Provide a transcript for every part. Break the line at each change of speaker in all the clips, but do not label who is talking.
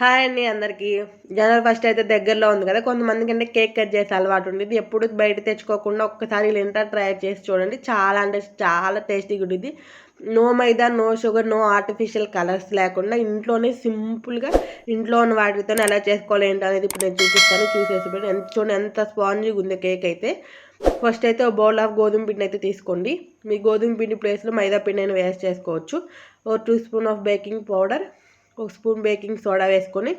Hi అండి అందరికీ. జనవరి first అయితే దగ్గరలో ఉంది కదా, కొంతమందికి కేక్ కట్ చేసే అలవాటు ఉండేది. ఎప్పుడు బయట తెచ్చుకోకుండా ఒక్కసారి ఇలా ఇంట్లో ట్రై చేసి చూడండి. చాలా అంటే చాలా టేస్టీగా ఉంటుంది. No maida, no sugar, no artificial colours లేకుండా ఇంట్లోనే సింపుల్గా ఇంట్లో ఉన్న వాటితోనే ఎలా చేసుకోవాలి ఏంటి అనేది ఇప్పుడు నేను చూపిస్తాను. చూడండి ఎంత స్పాంజీగా ఉంది కేక్ అయితే. ఫస్ట్ అయితే ఒక బౌల్ ఆఫ్ గోధుమ పిండి అయితే తీసుకోండి. మీ గోధుమ పిండి ప్లేస్లో మైదా పిండి అయినా వేస్ట్ చేసుకోవచ్చు. ఓ 2 స్పూన్ ఆఫ్ బేకింగ్ పౌడర్, ఒక స్పూన్ బేకింగ్ సోడా వేసుకొని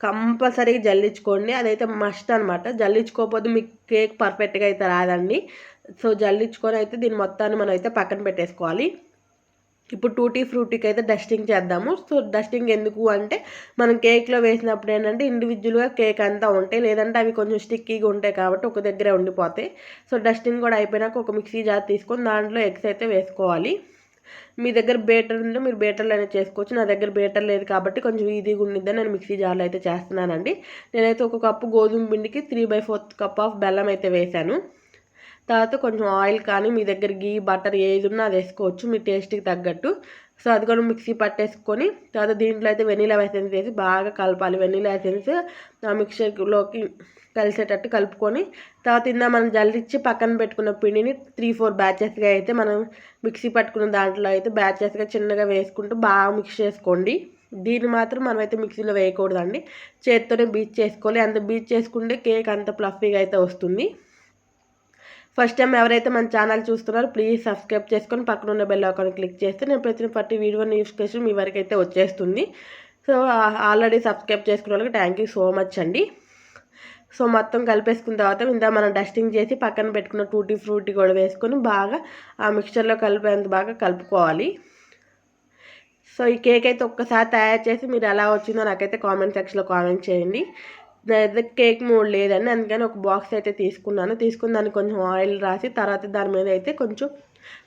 కంపల్సరీగా జల్లించుకోండి. అదైతే మస్ట్ అనమాట. జల్లించుకోకపోతే మీకు కేక్ పర్ఫెక్ట్గా అయితే రాదండి. సో జల్లించుకొని అయితే దీని మొత్తాన్ని మనం అయితే పక్కన పెట్టేసుకోవాలి. ఇప్పుడు టూటీ ఫ్రూటీకి అయితే డస్టింగ్ చేద్దాము. సో డస్టింగ్ ఎందుకు అంటే మనం కేక్లో వేసినప్పుడు ఏంటంటే ఇండివిజువల్గా కేక్ అంతా ఉంటాయి, లేదంటే అవి కొంచెం స్టిక్కీగా ఉంటాయి కాబట్టి ఒక దగ్గరే ఉండిపోతాయి. సో డస్టింగ్ కూడా అయిపోయినాక ఒక మిక్సీ జార్ తీసుకొని దాంట్లో ఎగ్స్ అయితే వేసుకోవాలి. మీ దగ్గర బేటర్ ఉంటే మీరు బేటర్లో అయినా చేసుకోవచ్చు. నా దగ్గర బేటర్ లేదు కాబట్టి కొంచెం ఈజీగా ఉండిద్దని నేను మిక్సీ జార్లో అయితే చేస్తున్నానండి. నేనైతే ఒక కప్పు గోధుమ పిండికి 3/4 కప్ ఆఫ్ బెల్లం అయితే వేశాను. తర్వాత కొంచెం ఆయిల్ కానీ మీ దగ్గర గీ బటర్ ఏది ఉన్నా అది వేసుకోవచ్చు మీ టేస్ట్కి తగ్గట్టు. సో అది కూడా మిక్సీ పట్టేసుకొని తర్వాత దీంట్లో అయితే వెనీలా ఎసెన్స్ వేసి బాగా కలపాలి. వెనీలా ఎసెన్స్ ఆ మిక్చర్లోకి కలిసేటట్టు కలుపుకొని తర్వాత మనం జల్లిచ్చి పక్కన పెట్టుకున్న పిండిని 3-4 బ్యాచెస్గా అయితే మనం మిక్సీ పట్టుకున్న దాంట్లో అయితే బ్యాచెస్గా చిన్నగా వేసుకుంటూ బాగా మిక్స్ చేసుకోండి. దీన్ని మాత్రం మనమైతే మిక్సీలో వేయకూడదండి, చేత్తోనే బీట్ చేసుకోవాలి. అంత బీట్ చేసుకుంటే కేక్ అంత ఫ్లఫీగా అయితే వస్తుంది. ఫస్ట్ టైం ఎవరైతే మన ఛానల్ చూస్తున్నారో ప్లీజ్ సబ్స్క్రైబ్ చేసుకొని పక్కన ఉన్న బెల్ ఐకాన్ క్లిక్ చేస్తే నేను ప్రతి వీడియో నోటిఫికేషన్ మీ వరకు అయితే వచ్చేస్తుంది. సో ఆల్రెడీ సబ్స్క్రైబ్ చేసుకున్న వాళ్ళకి థ్యాంక్ యూ సో మచ్ అండి. సో మొత్తం కలిపేసుకున్న తర్వాత మనం డస్టింగ్ చేసి పక్కన పెట్టుకున్న టూటీ ఫ్రూటీ కూడా వేసుకొని బాగా ఆ మిక్చర్లో కలిపేంత బాగా కలుపుకోవాలి. సో ఈ కేక్ అయితే ఒక్కసారి తయారు చేసి మీరు ఎలా వచ్చిందో నాకైతే కామెంట్ సెక్షన్లో కామెంట్ చేయండి. నా దగ్గర కేక్ మోల్డ్ లేదండి, అందుకని ఒక బాక్స్ అయితే తీసుకుని దాన్ని కొంచెం ఆయిల్ రాసి తర్వాత దాని మీద అయితే కొంచెం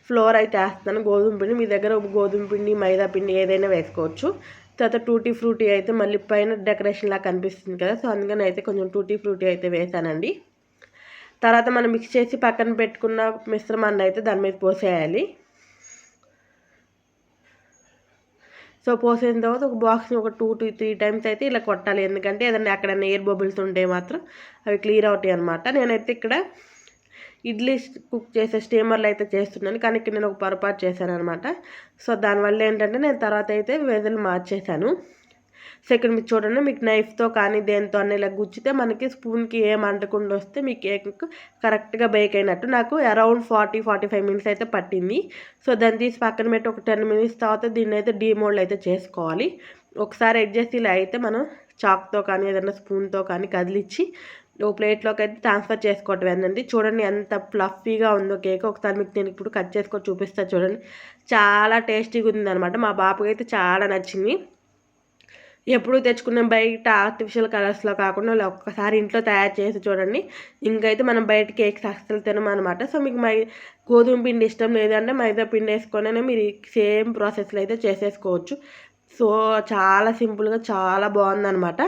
ఫ్లోర్ అయితే వేస్తున్నాను, గోధుమ పిండి. మీ దగ్గర గోధుమ పిండి, మైదా పిండి ఏదైనా వేసుకోవచ్చు. తర్వాత టూటీ ఫ్రూటీ అయితే మళ్ళీ పైన డెకరేషన్ లాగా కనిపిస్తుంది కదా, సో అందుకని అయితే కొంచెం టూటీ ఫ్రూటీ అయితే వేసానండి. తర్వాత మనం మిక్స్ చేసి పక్కన పెట్టుకున్న మిశ్రమాన్ని అయితే దాని మీద పోసేయాలి. సో పోసిన తర్వాత ఒక బాక్స్ని ఒక 2 to 3 టైమ్స్ అయితే ఇలా కొట్టాలి, ఎందుకంటే ఏదన్నా అక్కడ ఎయిర్ బబుల్స్ ఉంటే మాత్రం అవి క్లియర్ అవుతాయి అనమాట. నేనైతే ఇక్కడ ఇడ్లీ కుక్ చేసే స్టీమర్లు అయితే చేస్తున్నాను, కానీ ఇక్కడ నేను ఒక పొరపాటు చేశాను అనమాట. సో దానివల్ల ఏంటంటే నేను తర్వాత అయితే వెజల్ మార్చేశాను. సో ఇక్కడ మీకు చూడండి, మీకు నైఫ్తో కానీ దేంతో అన్నీ ఇలా గుచ్చితే మనకి స్పూన్కి ఏం అంటకుండా వస్తే మీ కేక్ కరెక్ట్గా బేక్ అయినట్టు. నాకు అరౌండ్ 40-45 మినిట్స్ అయితే పట్టింది. సో దాన్ని తీసి పక్కన పెట్టి ఒక 10 మినిట్స్ తర్వాత దీన్ని అయితే డీమోల్డ్ అయితే చేసుకోవాలి. ఒకసారి అడ్జస్ట్ ఇలా అయితే మనం చాక్తో కానీ ఏదైనా స్పూన్తో కానీ కదిలిచ్చి ఒక ప్లేట్లోకి అయితే ట్రాన్స్ఫర్ చేసుకోవటం ఏంటండి. చూడండి ఎంత ఫ్లఫీగా ఉందో కేక్. ఒకసారి మీకు నేను ఇప్పుడు కట్ చేసుకొని చూపిస్తాను చూడండి. చాలా టేస్టీగా ఉంది అనమాట. మా బాబుకి అయితే చాలా నచ్చింది. ఎప్పుడు తెచ్చుకునే బయట ఆర్టిఫిషియల్ కలర్స్లో కాకుండా ఒక్కసారి ఇంట్లో తయారు చేసి చూడండి. ఇంకైతే మనం బయట కేక్స్ అస్సలు తినమనమాట. సో మీకు గోధుమ పిండి ఇష్టం లేదంటే మైదా పిండి వేసుకొనే మీరు సేమ్ ప్రాసెస్లో అయితే చేసేసుకోవచ్చు. సో చాలా సింపుల్గా చాలా బాగుందనమాట.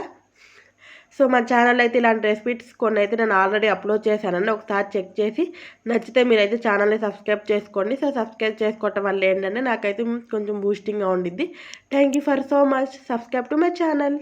సో మన ఛానల్ అయితే ఇలాంటి రెసిపీస్ కొన్ని అయితే నేను ఆల్రెడీ అప్లోడ్ చేశానండి. ఒకసారి చెక్ చేసి నచ్చితే మీరైతే ఛానల్ని సబ్స్క్రైబ్ చేసుకోండి. సో సబ్స్క్రైబ్ చేసుకోవటం వల్ల ఏంటంటే నాకైతే కొంచెం బూస్టింగ్గా ఉండిద్ది. Thank you for so much. Subscribe to my channel.